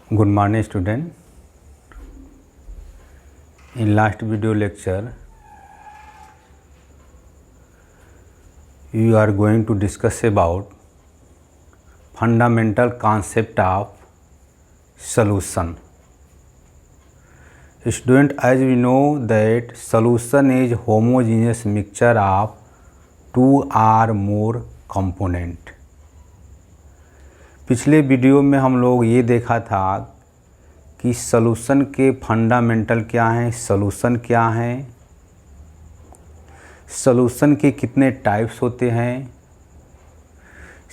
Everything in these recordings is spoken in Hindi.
Good morning student. In last video lecture we are going to discuss about fundamental concept of solution. Student, as we know that solution is homogeneous mixture of two or more component. पिछले वीडियो में हम लोग ये देखा था कि सॉल्यूशन के फंडामेंटल क्या हैं, सॉल्यूशन क्या हैं, सॉल्यूशन के कितने टाइप्स होते हैं।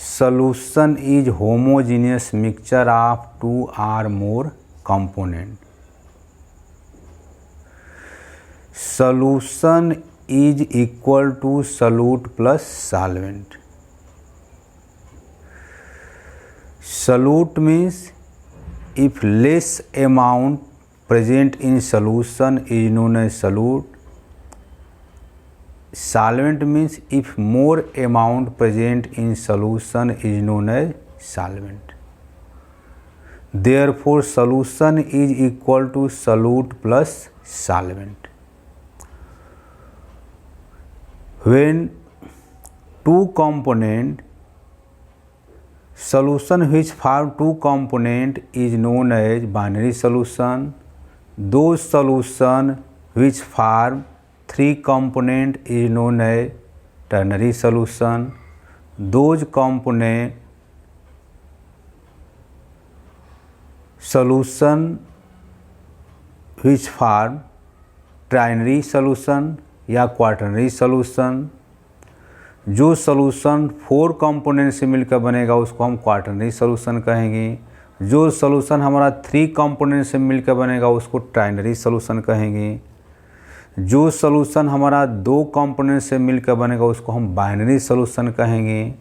Solution is homogeneous mixture of two or more component. Solution is equal to solute plus solvent. Solute means if less amount present in solution is known as solute. Solvent means if more amount present in solution is known as solvent. Therefore, solution is equal to solute plus solvent. When two component solution which form two component is known as binary solution. Those solution which form three component is known as ternary solution. Those component solution which form trinary solution या क्वाटरनरी सॉल्यूशन। जो सॉल्यूशन 4 कंपोनेंट से मिलकर बनेगा उसको हम क्वाटरनरी सॉल्यूशन कहेंगे। जो सॉल्यूशन हमारा 3 कंपोनेंट से मिलकर बनेगा उसको ट्राइनरी सॉल्यूशन कहेंगे। जो सॉल्यूशन हमारा 2 कंपोनेंट से मिलकर बनेगा उसको हम बाइनरी सॉल्यूशन कहेंगे।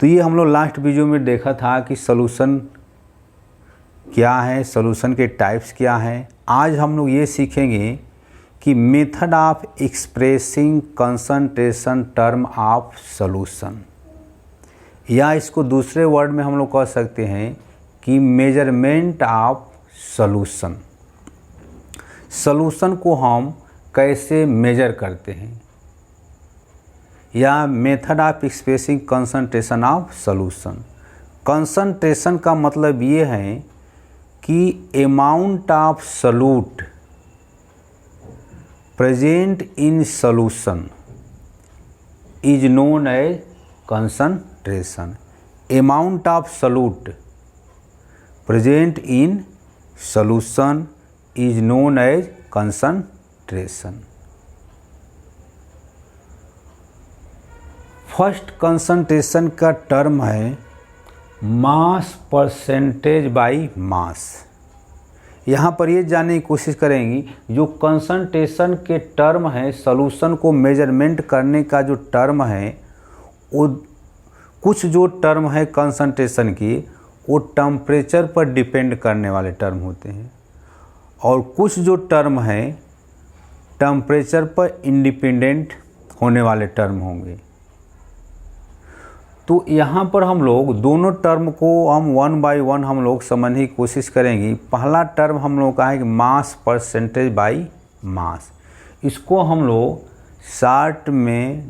तो ये हम लोग लास्ट वीडियो में देखा था कि सॉल्यूशन क्या है, सॉल्यूशन के टाइप्स क्या हैं। आज हम लोग ये सीखेंगे कि method of expressing concentration term of solution, या इसको दूसरे वर्ड में हम लोग कह सकते हैं कि मेजरमेंट ऑफ सॉल्यूशन। सॉल्यूशन को हम कैसे मेजर करते हैं, या method of expressing concentration of solution. Concentration का मतलब ये है कि amount of solute present in solution is known as concentration. Amount of solute present in solution is known as concentration. First concentration का टर्म है मास परसेंटेज बाई मास। यहाँ पर ये जानने की कोशिश करेंगी जो कंसंट्रेशन के टर्म है, सॉल्यूशन को मेजरमेंट करने का जो टर्म है, वो कुछ जो टर्म है कंसंट्रेशन की वो टेम्परेचर पर डिपेंड करने वाले टर्म होते हैं, और कुछ जो टर्म है टेम्परेचर पर इंडिपेंडेंट होने वाले टर्म होंगे। तो यहाँ पर हम लोग दोनों टर्म को हम 1 बाई 1 हम लोग समझने की कोशिश करेंगे। पहला टर्म हम लोग का है कि मास परसेंटेज बाई मास। इसको हम लोग शॉर्ट में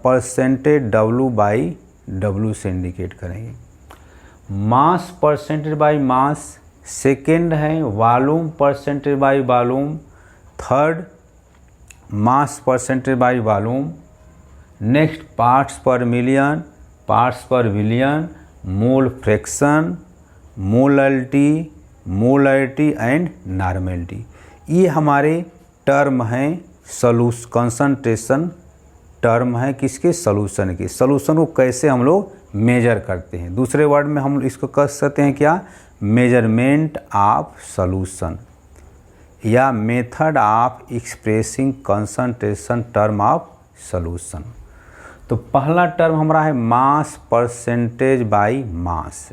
परसेंटेज W बाई W से इंडिकेट करेंगे। Mass percentage by mass. Second है volume percentage by volume. Third mass percentage by volume. Next parts per million, parts per billion, mole fraction, molarity and normality. ये हमारे टर्म हैं कंसंट्रेशन टर्म है किसके, सॉल्यूशन के। सॉल्यूशन को कैसे हम लोग मेजर करते हैं, दूसरे वर्ड में हम इसको कह सकते हैं क्या, मेजरमेंट ऑफ सॉल्यूशन या method of expressing concentration term of solution. तो पहला टर्म हमारा है मास percentage by mass.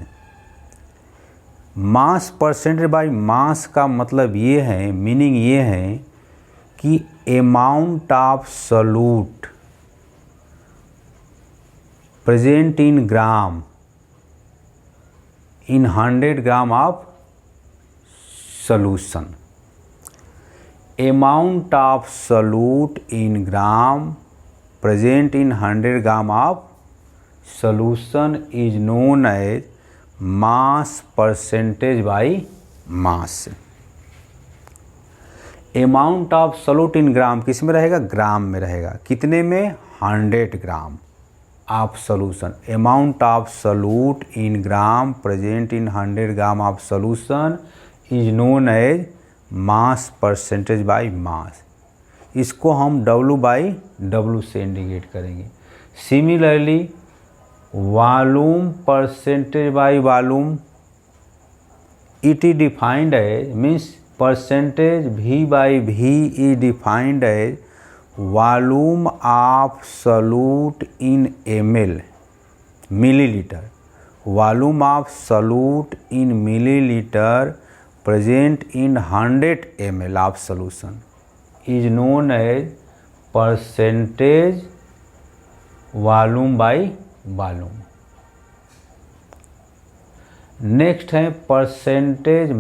Mass percentage by मास का मतलब ये है, मीनिंग ये है कि amount of solute present in gram in 100 gram of solution. Amount of solute in gram present in 100 gram of solution is known as mass percentage by mass. Amount of solute in gram किस में रहेगा? ग्राम में रहेगा. कितने में? 100 gram of solution. Amount of solute in gram present in 100 gram of solution is known as mass percentage by mass. इसको हम W by W से इंडिकेट करेंगे. Similarly volume percentage by volume it is defined as means percentage V by V is defined as volume of solute in ml milliliter. Volume of solute in milliliter present in 100 ml of solution is known as percentage volume by volume. Next है percentage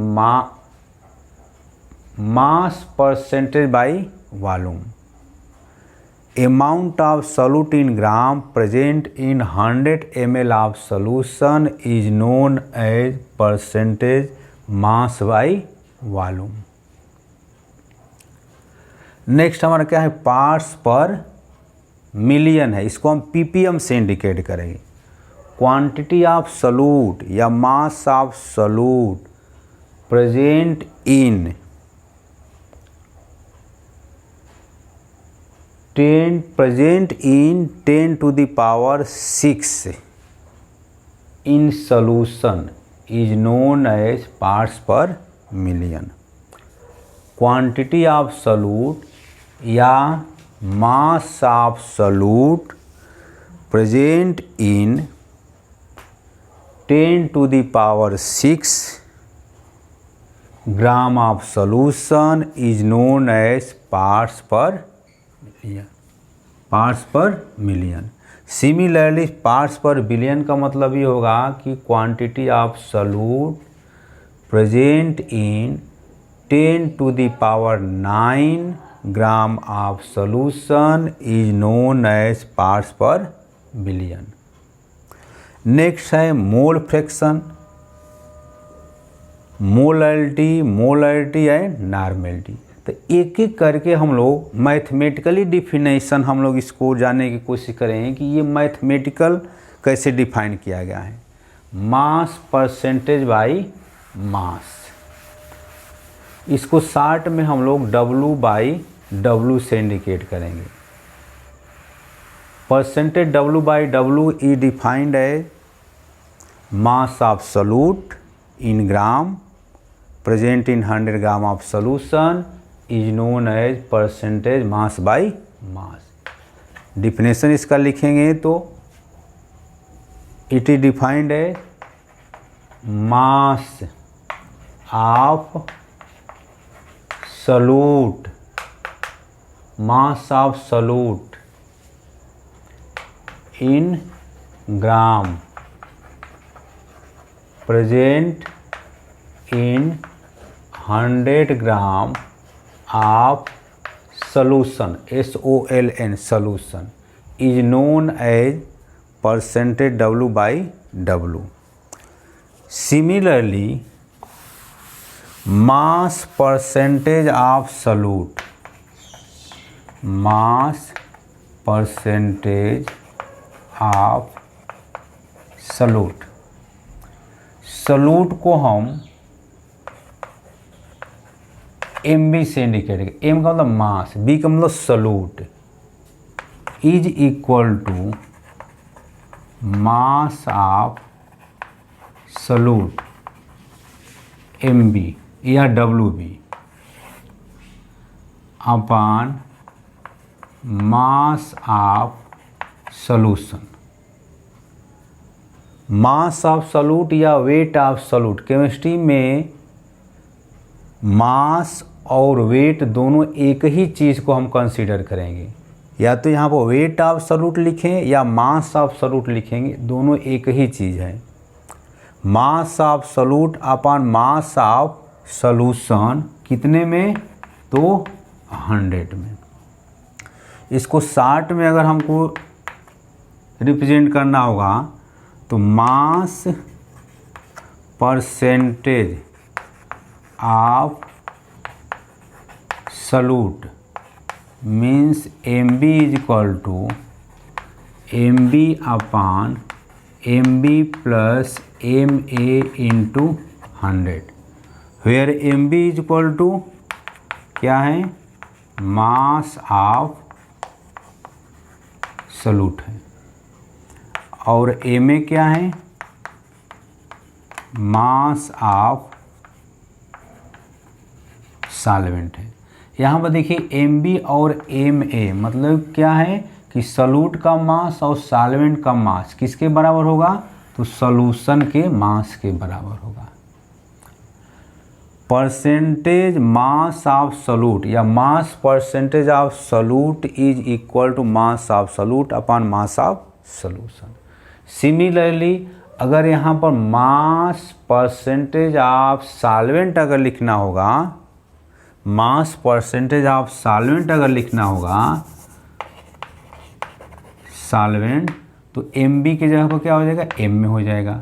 mass percentage by volume. Amount of solute in gram present in 100 ml of solution is known as percentage mass by volume. Next हमारा क्या है? पार्ट्स पर मिलियन है. इसको हम ppm से इंडिकेट करेंगे. क्वांटिटी ऑफ सॉल्यूट या मास of solute present in 10 to the power 6 in solution is known as parts per million. Quantity of solute या mass of solute present in 10 to the power 6 gram of solution is known as parts per million. Parts per million. Similarly parts per billion का मतलब ये होगा कि quantity of solute present in 10 to the power 9 gram of solution is known as parts per billion. Next है mole fraction, molality and normality. तो एक एक करके हम लोग मैथमेटिकली डिफिनेशन हम लोग इसको जानने की कोशिश करेंगे कि ये मैथमेटिकल कैसे डिफाइन किया गया है. मास परसेंटेज बाई मास, इसको शार्ट में हम लोग W बाई W से इंडिकेट करेंगे. Percentage W by W is defined as mass of solute in gram present in 100 gram of solution is known as percentage mass by mass. Definition इसका लिखेंगे तो it is defined as mass of solute in gram present in 100 gram of solution SOLN solution is known as percentage W by W. Similarly, mass percentage of solute, mass percentage of solute, solute को हम MB से इंडिकेट करें. M का मतलब मास, B का मतलब solute, is equal to mass of solute MB या WB upon mass of solution. Mass of solute या वेट ऑफ सॉल्यूट, केमिस्ट्री में मास और वेट दोनों एक ही चीज़ को हम कंसीडर करेंगे. या तो यहाँ पर वेट ऑफ सॉल्यूट लिखें या मास ऑफ सॉल्यूट लिखेंगे, दोनों एक ही चीज़ है. Mass of solute upon mass of solution कितने में, तो 100 में। इसको 60 में अगर हमको रिप्रेजेंट करना होगा तो mass percentage of solute means MB is equal to MB upon MB plus MA into 100, where MB is equal to क्या है, मास ऑफ सॉल्यूट है, और MA क्या है, मास ऑफ सॉल्वेंट है। यहाँ पर देखिए MB और MA मतलब क्या है कि सॉल्यूट का मास और सॉल्वेंट का मास किसके बराबर होगा, तो सॉल्यूशन के मास के बराबर होगा। परसेंटेज मास ऑफ सॉल्यूट या mass percentage of solute is equal to mass of solute upon mass of solution. Similarly अगर यहाँ पर मास परसेंटेज ऑफ सॉल्वेंट अगर लिखना होगा, मास परसेंटेज ऑफ सॉल्वेंट अगर लिखना होगा सॉल्वेंट, तो MB की जगह पर क्या हो जाएगा, M में हो जाएगा,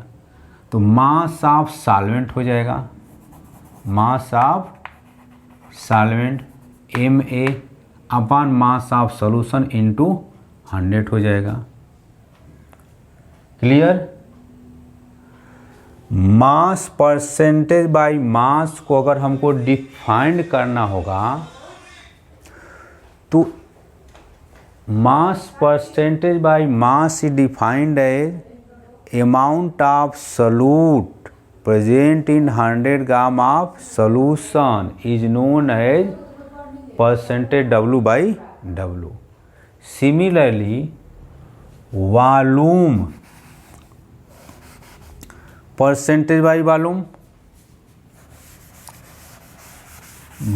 तो मास ऑफ सॉल्वेंट हो जाएगा, mass of solvent MA upon mass of solution into 100 हो जाएगा। Clear. Mass percentage by mass को अगर हमको डिफाइंड करना होगा तो mass percentage by mass is defined as amount of solute present in 100 gram of solution is known as percentage W by W। Similarly volume percentage by volume,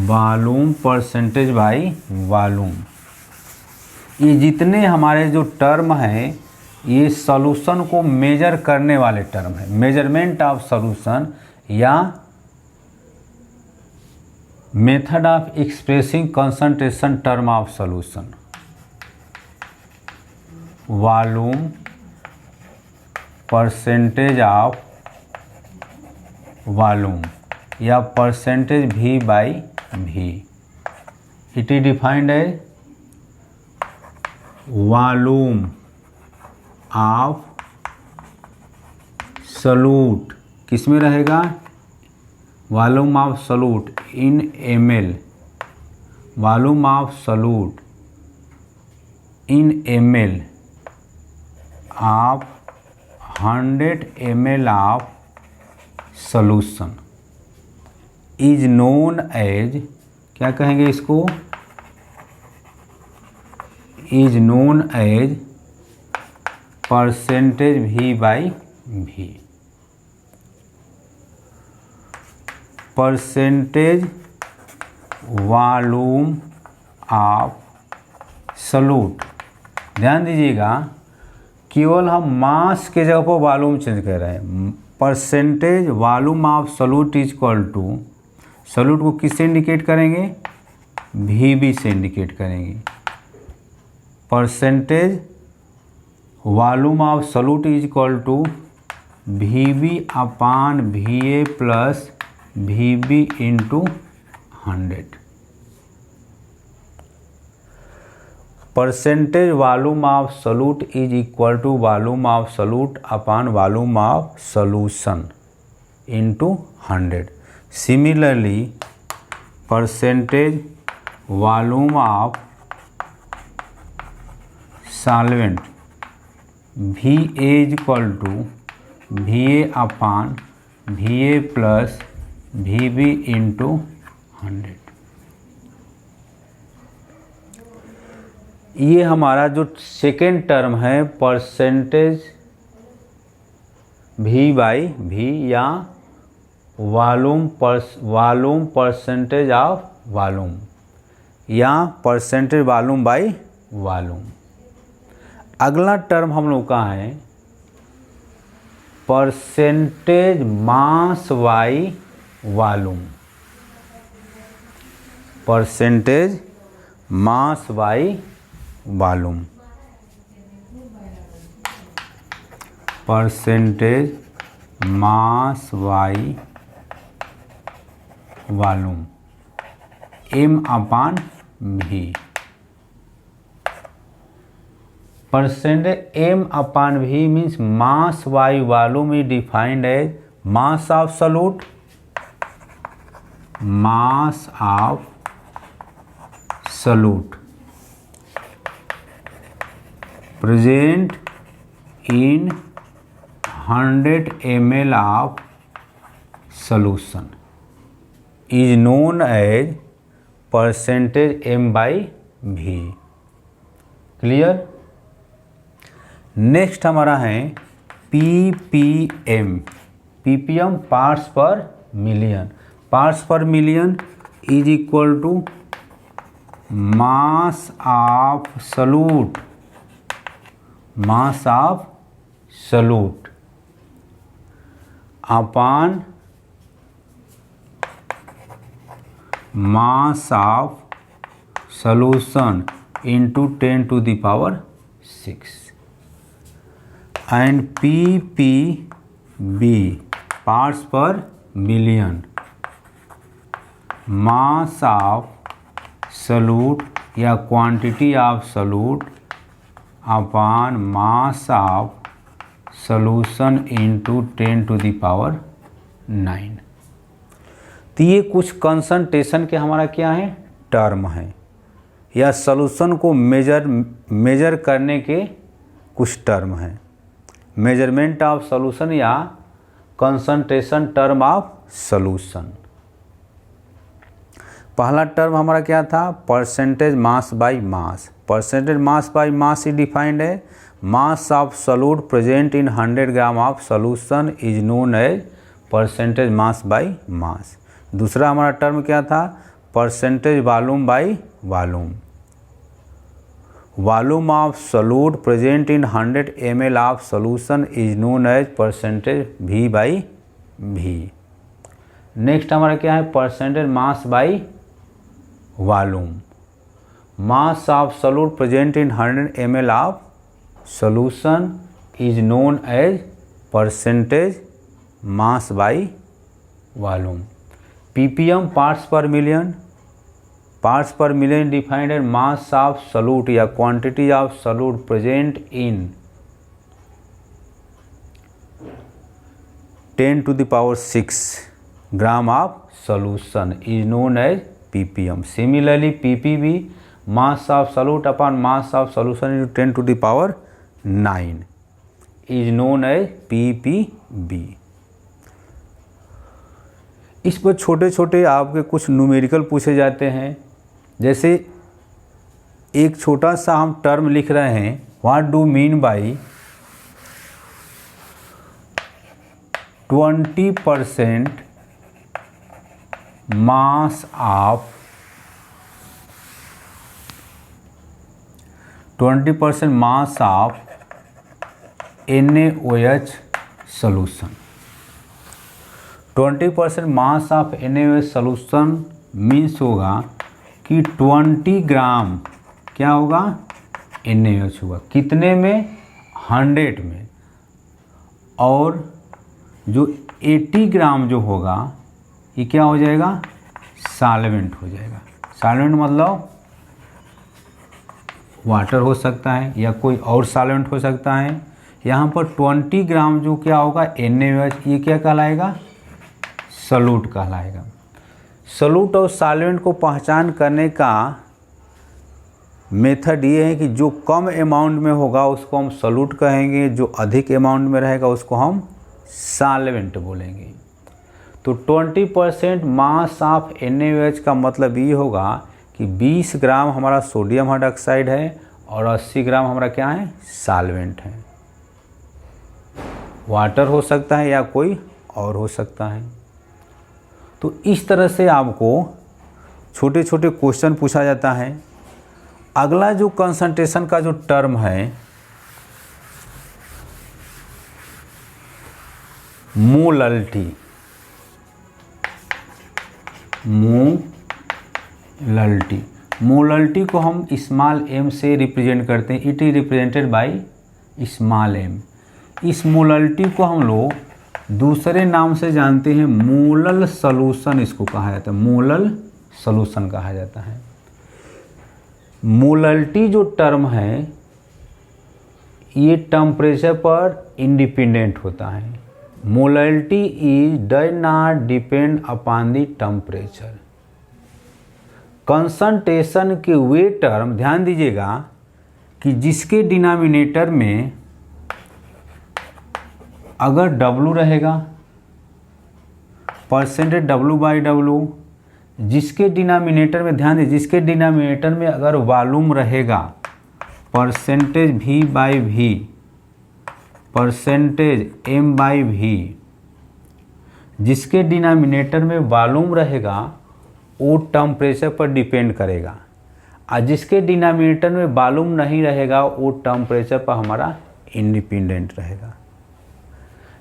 volume percentage by volume, ये जितने हमारे जो टर्म हैं ये सॉल्यूशन को मेजर करने वाले टर्म है, मेजरमेंट ऑफ सॉल्यूशन या method of expressing concentration term of solution. Volume percentage of volume या percentage V by V, it is defined as volume of solute, किस में रहेगा, volume of solute in ml, volume of solute in ml of 100 ml of solution is known as, क्या कहेंगे इसको, is known as percentage V by V। Percentage volume of solute, ध्यान दीजिएगा केवल हम मास के जगह पर वॉल्यूम चेंज कर रहे हैं। Percentage volume of solute is equal to, solute को किससे इंडिकेट करेंगे, VB से इंडिकेट करेंगे। Percentage volume of solute is equal to VB upon VA plus VB into 100। Percentage volume of solute is equal to volume of solute upon volume of solution into 100। Similarly percentage volume of solvent VA is equal to VA upon VA plus VB into 100। ये हमारा जो सेकेंड टर्म है परसेंटेज V बाई V या वॉल्यूम परसेंटेज ऑफ वॉल्यूम या परसेंटेज वॉल्यूम बाई वॉल्यूम। अगला टर्म हम लोग का है percentage mass by volume, percentage mass by volume, percentage mass by volume m upon v। Percentage m upon v means mass by volume is defined as mass of solute, mass of solute present in 100 ml of solution is known as percentage m by v। Clear. Next हमारा है ppm, ppm parts per million, parts per million is equal to mass of solute, mass of solute upon mass of solution into 10 to the power 6 and ppb parts per million mass of solute या quantity of solute upon mass of solution into 10 to the power 9। तो ये कुछ कंसंट्रेशन के हमारा क्या है टर्म है, या सॉल्यूशन को मेजर करने के कुछ टर्म है, मेजरमेंट ऑफ सॉल्यूशन या कंसंट्रेशन टर्म ऑफ सॉल्यूशन। पहला टर्म हमारा क्या था percentage mass by mass, percentage mass by mass is defined है mass of solute present in 100 gram of solution is known as percentage mass by mass. दूसरा हमारा टर्म क्या था percentage volume by volume, volume of solute present in 100 ml of solution is known as percentage v by v। Next हमारा क्या है percentage mass by volume, mass of solute present in 100 ml of solution is known as percentage mass by volume. ppm parts per million, parts per million defined as mass of solute या quantity of solute present in 10 to the power 6 gram of solution is known as ppm। Similarly ppb mass of solute upon mass of solution is 10 to the power 9 is known as ppb। इस पर छोटे छोटे आपके कुछ न्यूमेरिकल पूछे जाते हैं, जैसे एक छोटा सा हम टर्म लिख रहे हैं what do mean by 20% mass of 20% mass of NaOH solution. 20% mass of NaOH solution means होगा कि 20 ग्राम क्या होगा NaOH होगा, कितने में 100 में, और जो 80 ग्राम जो होगा ये क्या हो जाएगा सॉल्वेंट हो जाएगा। सॉल्वेंट मतलब वाटर हो सकता है या कोई और सॉल्वेंट हो सकता है। यहाँ पर 20 ग्राम जो क्या होगा NaOH ये क्या कहलाएगा सॉल्यूट कहलाएगा। सॉल्यूट और सॉल्वेंट को पहचान करने का मेथड ये है कि जो कम अमाउंट में होगा उसको हम सॉल्यूट कहेंगे, जो अधिक अमाउंट में रहेगा उसको हम सॉल्वेंट बोलेंगे। तो 20% मास ऑफ NaOH का मतलब ये होगा कि 20 ग्राम हमारा सोडियम हाइड्रोक्साइड है और 80 ग्राम हमारा क्या है सॉल्वेंट है। वाटर हो सकता है या कोई और हो सकता है। तो इस तरह से आपको छोटे छोटे क्वेश्चन पूछा जाता है। अगला जो कंसंट्रेशन का जो टर्म है मोलल्टी, मोलल्टी, मोलल्टी को हम स्मॉल m से रिप्रेजेंट करते हैं। It is represented by small m। इस मोलल्टी को हम लोग दूसरे नाम से जानते हैं, मोलल सॉल्यूशन इसको कहा जाता है, मोलल सॉल्यूशन कहा जाता है। मोलल्टी जो टर्म है ये टेम्परेचर पर इंडिपेंडेंट होता है। Molality is does not depend upon the temperature. Concentration के वे टर्म ध्यान दीजिएगा कि जिसके डिनोमिनेटर में अगर W रहेगा, परसेंटेज W/W, जिसके डिनोमिनेटर में ध्यान दीजिए, जिसके डिनोमिनेटर में अगर वॉल्यूम रहेगा, परसेंटेज V/V, परसेंटेज M/V, जिसके डिनोमिनेटर में वॉल्यूम रहेगा वो टेम्परेचर पर डिपेंड करेगा, और जिसके डिनोमिनेटर में वॉल्यूम नहीं रहेगा वो टेम्परेचर पर हमारा इंडिपेंडेंट रहेगा।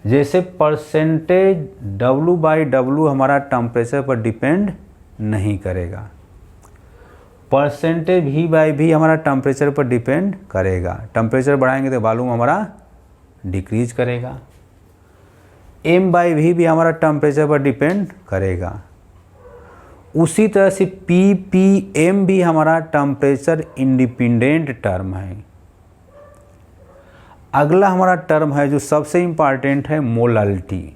जैसे परसेंटेज W/W हमारा टेम्परेचर पर डिपेंड नहीं करेगा, परसेंटेज V/V हमारा टेम्परेचर पर डिपेंड करेगा। टेम्परेचर बढ़ाएंगे तो वॉल्यूम हमारा डिक्रीज करेगा। M/V भी हमारा टेम्परेचर पर डिपेंड करेगा। उसी तरह से ppm भी हमारा टेम्परेचर इंडिपेंडेंट टर्म है। अगला हमारा टर्म है जो सबसे इम्पॉर्टेंट है, मोलल्टी।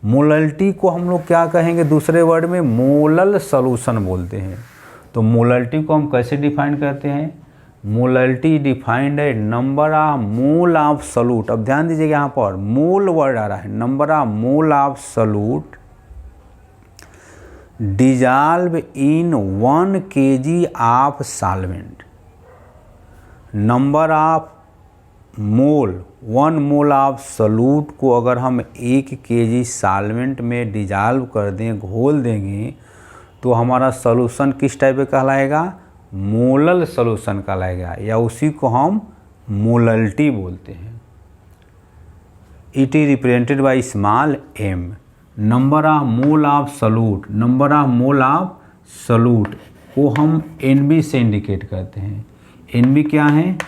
मोलल्टी को हम लोग क्या कहेंगे, दूसरे वर्ड में मोलल सॉल्यूशन बोलते हैं। तो मोलल्टी को हम कैसे डिफाइन करते हैं, मोलल्टी डिफाइंड है number of mole of solute. अब ध्यान दीजिएगा यहाँ पर मोल वर्ड आ रहा है, number of mole of solute dissolve in 1 kg of solvent. Number of mole, 1 mole of solute को अगर हम 1 kg सॉल्वेंट में डिजॉल्व कर दें, घोल देंगे, तो हमारा सॉल्यूशन किस टाइप का कहलाएगा, मोलल सॉल्यूशन कहलाएगा, या उसी को हम मोलल्टी बोलते हैं। It is represented by small m। Number of mole of solute, number of mole of solute को हम NB से इंडिकेट करते हैं। NB क्या है,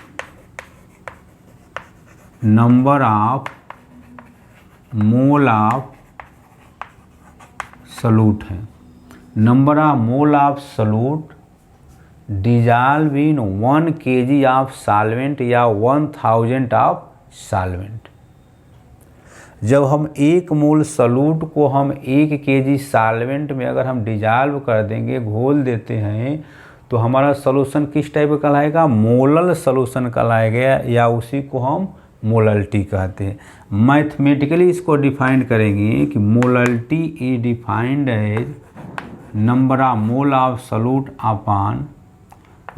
number of mole of solute है। Number of mole of solute dissolve in 1 kg of solvent या 1000 ऑफ सॉल्वेंट। जब हम 1 मोल सॉल्यूट को हम 1 kg सॉल्वेंट में अगर हम डिजॉल्व कर देंगे, घोल देते हैं, तो हमारा सॉल्यूशन किस टाइप का कहलाएगा, मोलल सॉल्यूशन कहलाएगा, या उसी को हम मोलल्टी कहते हैं। मैथमेटिकली इसको डिफाइन करेंगे कि molality is defined as number of mole of solute upon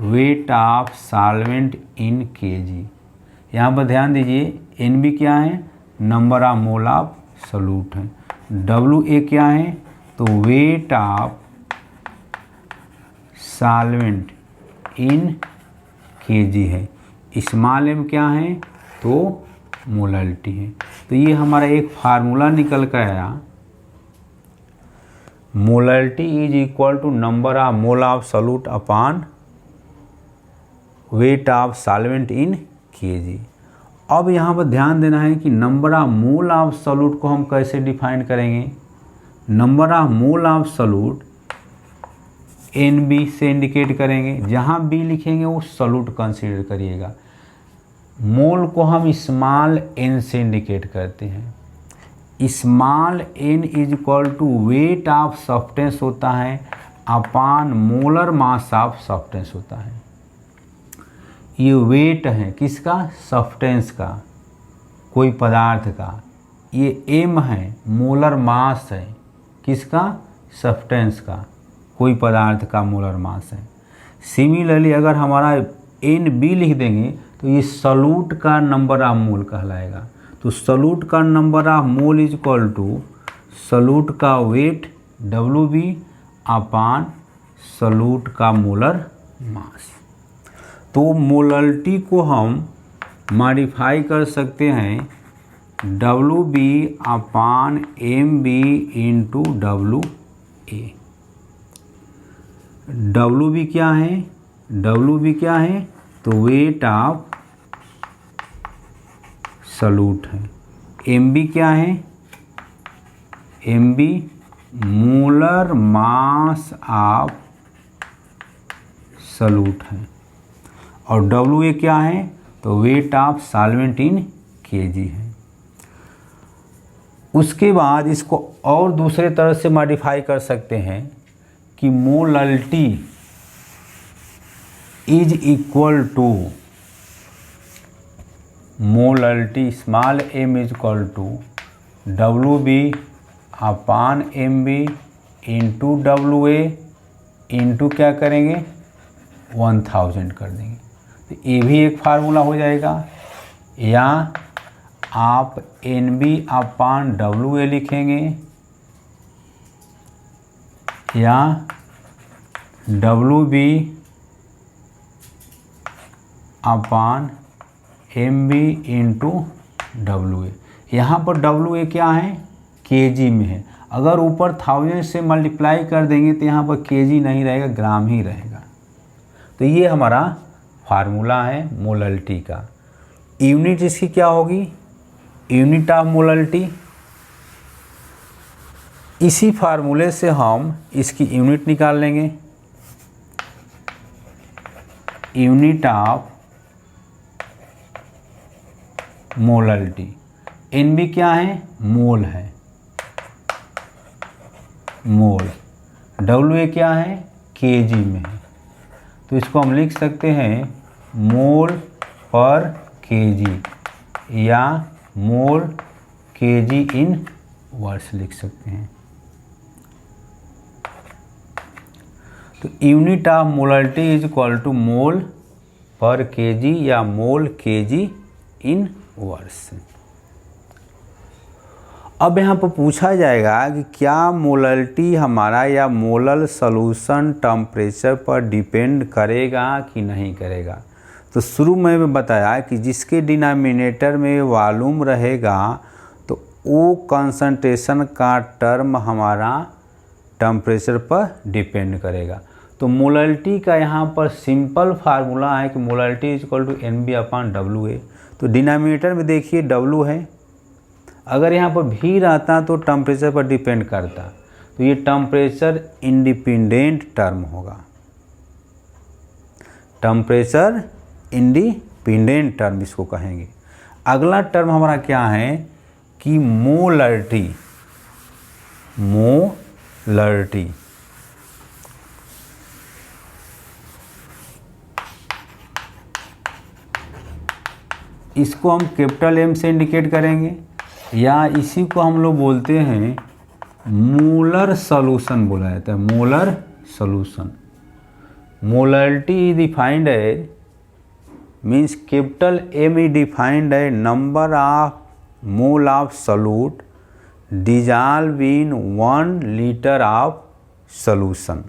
weight of solvent in kg। यहाँ पर ध्यान दीजिए, NB क्या है, number of mole of solute है। WA क्या है, तो weight of solvent in kg है। स्मॉल m क्या है, तो मोलल्टी है। तो ये हमारा एक फार्मूला निकल कर आया, molality is equal to number of mole of solute upon weight of solvent in kg। अब यहाँ पर ध्यान देना है कि number of mole of solute को हम कैसे डिफाइन करेंगे। Number of mole of solute NB से इंडिकेट करेंगे, जहाँ B लिखेंगे वो सॉल्यूट कंसीडर करिएगा। मोल को हम स्मॉल n से इंडिकेट करते हैं। Small n is equal to weight of substance होता है upon molar mass of substance होता है। ये वेट है किसका, सब्सटेंस का, कोई पदार्थ का। ये m है, मोलर मास है किसका, सब्सटेंस का, कोई पदार्थ का मोलर मास है। सिमिलरली अगर हमारा NB लिख देंगे तो ये सॉल्यूट का नंबर ऑफ मोल कहलाएगा। तो सॉल्यूट का number of mole is equal to solute का वेट WB अपॉन सॉल्यूट का मोलर मास। तो मोलल्टी को हम मॉडिफाई कर सकते हैं W B upon M B into W A. W B क्या है, डब्लू बी क्या है, तो वेट ऑफ सॉल्यूट है। एम बी क्या है, M B molar mass of solute है। और डब्लू ए क्या है, तो weight of solvent in KG है। उसके बाद इसको और दूसरे तरह से मॉडिफाई कर सकते हैं कि molality is equal to, molality small M is equal to W B upon M B into W A into क्या करेंगे 1000 कर देंगे। तो ये भी एक फार्मूला हो जाएगा। या आप N B upon W A लिखेंगे या W B upon M B into W A. यहाँ पर डब्लू ए क्या है, केजी में है। अगर ऊपर 1000 से मल्टीप्लाई कर देंगे तो यहाँ पर केजी नहीं रहेगा, ग्राम ही रहेगा। तो ये हमारा फार्मूला है मोलल्टी का। यूनिट इसकी क्या होगी, यूनिट ऑफ मोलल्टी। इसी फार्मूले से हम इसकी यूनिट निकाल लेंगे। यूनिट ऑफ मोलल्टी, एन बी क्या है, मोल है, मोल। डब्ल्यू ए क्या है, केजी में है। तो इसको हम लिख सकते हैं मोल पर केजी या मोल केजी इन वर्स लिख सकते हैं। तो unit of molality is equal to mole per KG या मोल केजी इन वर्स। अब यहाँ पर पूछा जाएगा कि क्या मोलल्टी हमारा या मोलल सॉल्यूशन टेम्परेचर पर डिपेंड करेगा कि नहीं करेगा। तो शुरू में मैं बताया कि जिसके डिनोमिनेटर में वॉल्यूम रहेगा तो वो कंसंट्रेशन का टर्म हमारा टेम्परेचर पर डिपेंड करेगा। तो मोलल्टी का यहाँ पर सिंपल फार्मूला है कि molality is equal to N B upon W A. तो डिनोमिनेटर में देखिए डब्लू है, अगर यहाँ पर भी रहता तो टेम्परेचर पर डिपेंड करता, तो ये टेम्परेचर इंडिपेंडेंट टर्म होगा। टेम्परेचर इंडिपेंडेंट टर्म इसको कहेंगे। अगला टर्म हमारा क्या है कि मोलल्टी, मोलल्टी इसको हम कैपिटल एम से इंडिकेट करेंगे या इसी को हम लोग बोलते हैं मोलर सॉल्यूशन बोला जाता है, मोलर सॉल्यूशन। मोलल्टी डिफाइंड है means capital M is defined है number of mole of solute dissolve in 1 litre of solution.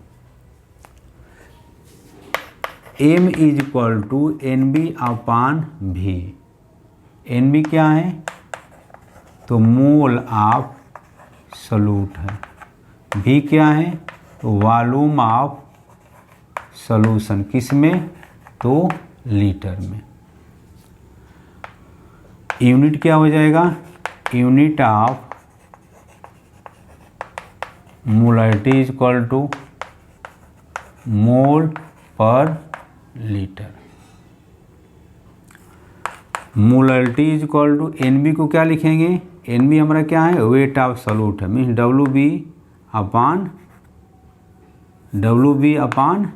M is equal to N B upon V. N B क्या है, तो मोल ऑफ सॉल्यूट है। भी क्या है, तो वॉल्यूम ऑफ सॉल्यूशन, किस में, तो लीटर में। यूनिट क्या हो जाएगा, unit of molality is equal to mole per litre. Molality is equal to N B को क्या लिखेंगे, एन बी हमारा क्या है, वेट ऑफ सॉल्यूट है, means W B upon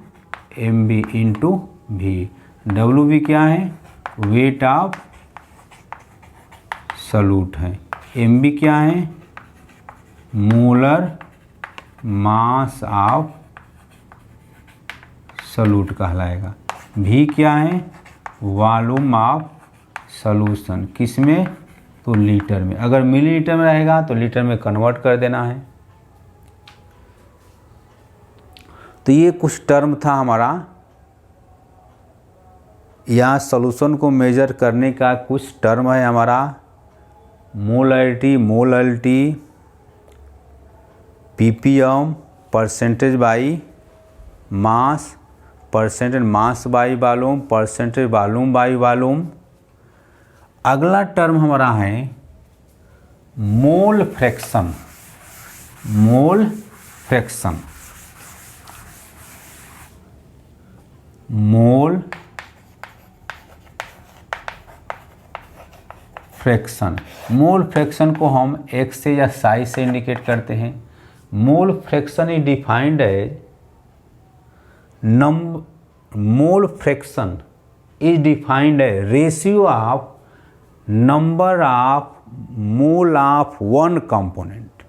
M B into V. W B क्या है, वेट ऑफ सॉल्यूट है। एम बी क्या है, मोलर मास ऑफ सॉल्यूट कहलाएगा। भी क्या है, वॉल्यूम ऑफ सॉल्यूशन, किस में, तो लीटर में। अगर मिलीलीटर में रहेगा तो लीटर में कन्वर्ट कर देना है। तो ये कुछ टर्म था हमारा, या सॉल्यूशन को मेजर करने का कुछ टर्म है हमारा molality ppm percentage by mass, percentage mass by volume, percentage volume by volume. अगला टर्म हमारा है mole fraction. Mole fraction, mole fraction. Mole fraction को हम x से या साइज से इंडिकेट करते हैं। Mole fraction is defined as mole fraction is defined as ratio of number of mole of one component,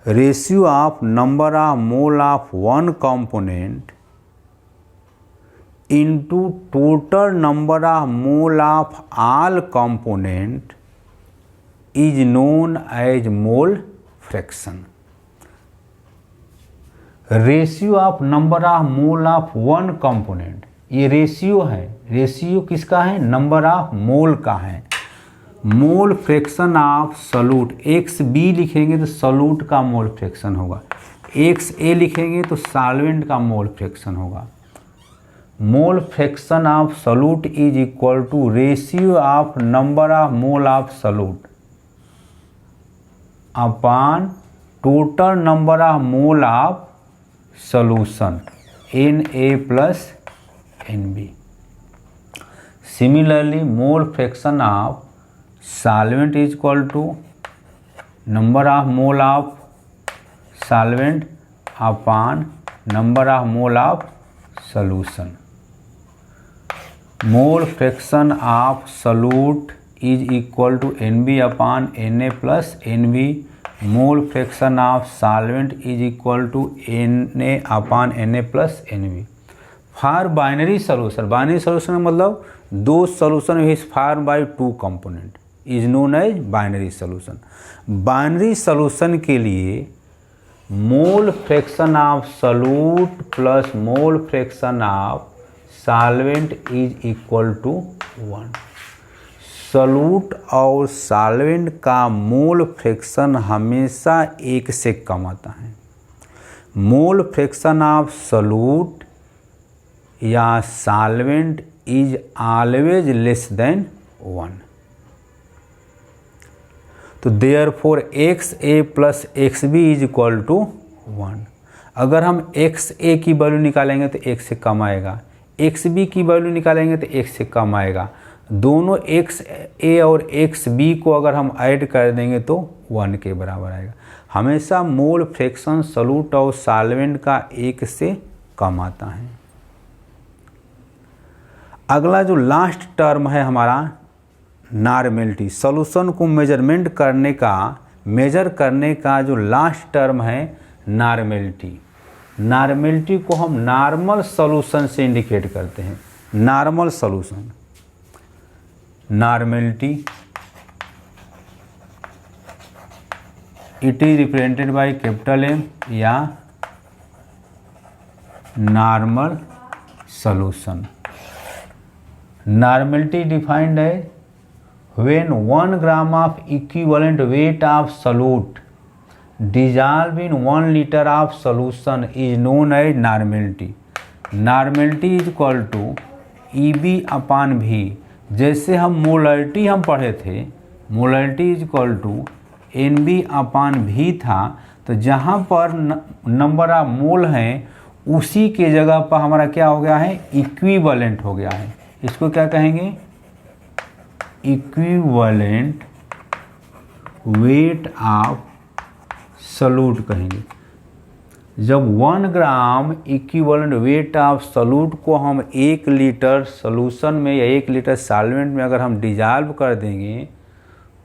ratio of number of mole of one component into total number of mole of all component is known as mole fraction। Ratio of number of mole of one component, ये रेशियो है। रेशियो किसका है? नंबर ऑफ मोल का है। Mole fraction of solute, X B लिखेंगे तो सॉल्यूट का मोल फ्रैक्शन होगा, एक्स ए लिखेंगे तो सॉल्वेंट का मोल फ्रैक्शन होगा। Mole fraction of solute is equal to ratio of number of mole of solute upon total number of mole of solution Na plus Nb। Similarly mole fraction of solvent is equal to number of mole of solvent upon number of mole of solution. Mole fraction of solute is equal to Nb upon Na plus Nb। Mole fraction of solvent is equal to Na upon Na plus Nb। For binary solution, binary solution का मतलब दो solution is form by two component is known as binary solution. Binary solution के लिए mole fraction of solute plus mole fraction of solvent is equal to 1। Solute और सॉल्वेंट का मोल फ्रैक्शन हमेशा एक से कम आता है। मोल फ्रैक्शन ऑफ सॉल्यूट या solvent is always less than 1। तो therefore XA plus XB is equal to 1। अगर हम XA की वैल्यू निकालेंगे तो 1 से कम आएगा, XB की वैल्यू निकालेंगे तो 1 से कम आएगा। दोनों XA और XB को अगर हम ऐड कर देंगे तो 1 के बराबर आएगा। हमेशा मोल फ्रैक्शन सॉल्यूट और सॉल्वेंट का 1 से कम आता है। अगला जो लास्ट टर्म है हमारा नॉर्मेलिटी। सॉल्यूशन को मेजर करने का जो लास्ट टर्म है नॉर्मेलिटी। नॉर्मेलिटी को हम नॉर्मल सॉल्यूशन से इंडिकेट करते हैं। Normal solution, normality it is represented by capital M या नॉर्मल सॉल्यूशन। नॉर्मेलिटी डिफाइंड है when 1 gram of equivalent weight of solute dissolved in 1 liter of solution is known as normality। normality is equal to EB upon V। जैसे हम मोलैलिटी हम पढ़े थे, molality is equal to NB upon V था, तो जहाँ पर नंबर ऑफ मोल हैं उसी के जगह पर हमारा क्या हो गया है? इक्विवेलेंट हो गया है। इसको क्या कहेंगे? इक्विवेलेंट वेट ऑफ सॉल्यूट कहेंगे। जब 1 gram equivalent weight of solute को हम 1 लीटर सॉल्यूशन में या 1 लीटर सॉल्वेंट में अगर हम डिजॉल्व कर देंगे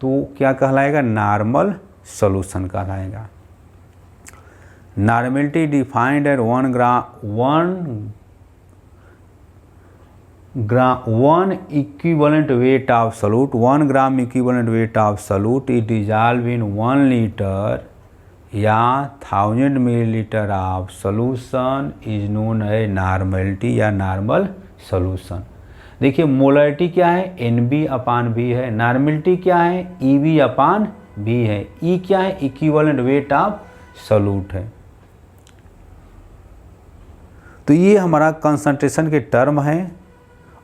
तो क्या कहलाएगा? नॉर्मल सॉल्यूशन कहलाएगा। Normality defined at 1 equivalent weight of solute, 1 gram equivalent weight of solute is dissolved in 1 liter या 1000 millilitre of solution is known है नॉर्मेलिटी या नॉर्मल सॉल्यूशन। देखिए मोलरिटी क्या है, NB/V है। नॉर्मेलिटी क्या है, EB/V है। E क्या है, इक्विवेलेंट वेट ऑफ सॉल्यूट है। तो ये हमारा कंसंट्रेशन के टर्म है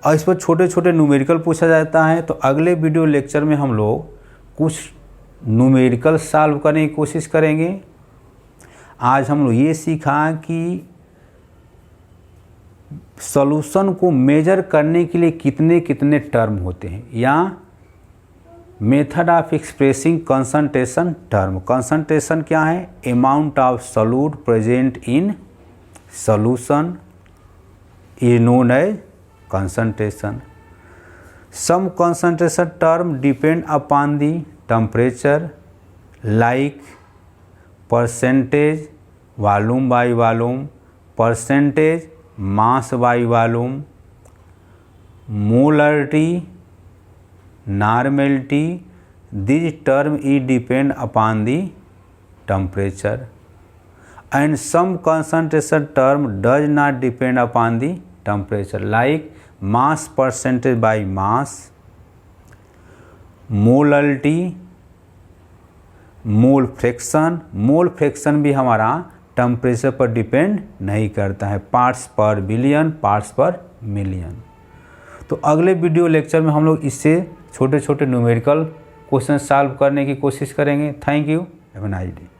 और इस पर छोटे छोटे न्यूमेरिकल पूछा जाता है। तो अगले वीडियो लेक्चर में हम लोग कुछ न्यूमेरिकल सॉल्व करने की कोशिश करेंगे। आज हम लोग ये सीखा कि सॉल्यूशन को मेजर करने के लिए कितने कितने टर्म होते हैं, या method of expressing concentration term. Concentration क्या है, amount of solute present in solution is known as concentration. Some concentration term depend upon the temperature, like percentage volume by volume, percentage mass by volume, molarity, normality. These term is depend upon the temperature, and some concentration term does not depend upon the temperature, like mass percentage by mass, molality, mole fraction. Mole fraction भी हमारा टेम्परेचर पर डिपेंड नहीं करता है, parts per billion, parts per million. तो अगले वीडियो लेक्चर में हम लोग इससे छोटे छोटे न्यूमेरिकल क्वेश्चन सॉल्व करने की कोशिश करेंगे। Thank you, have a nice day.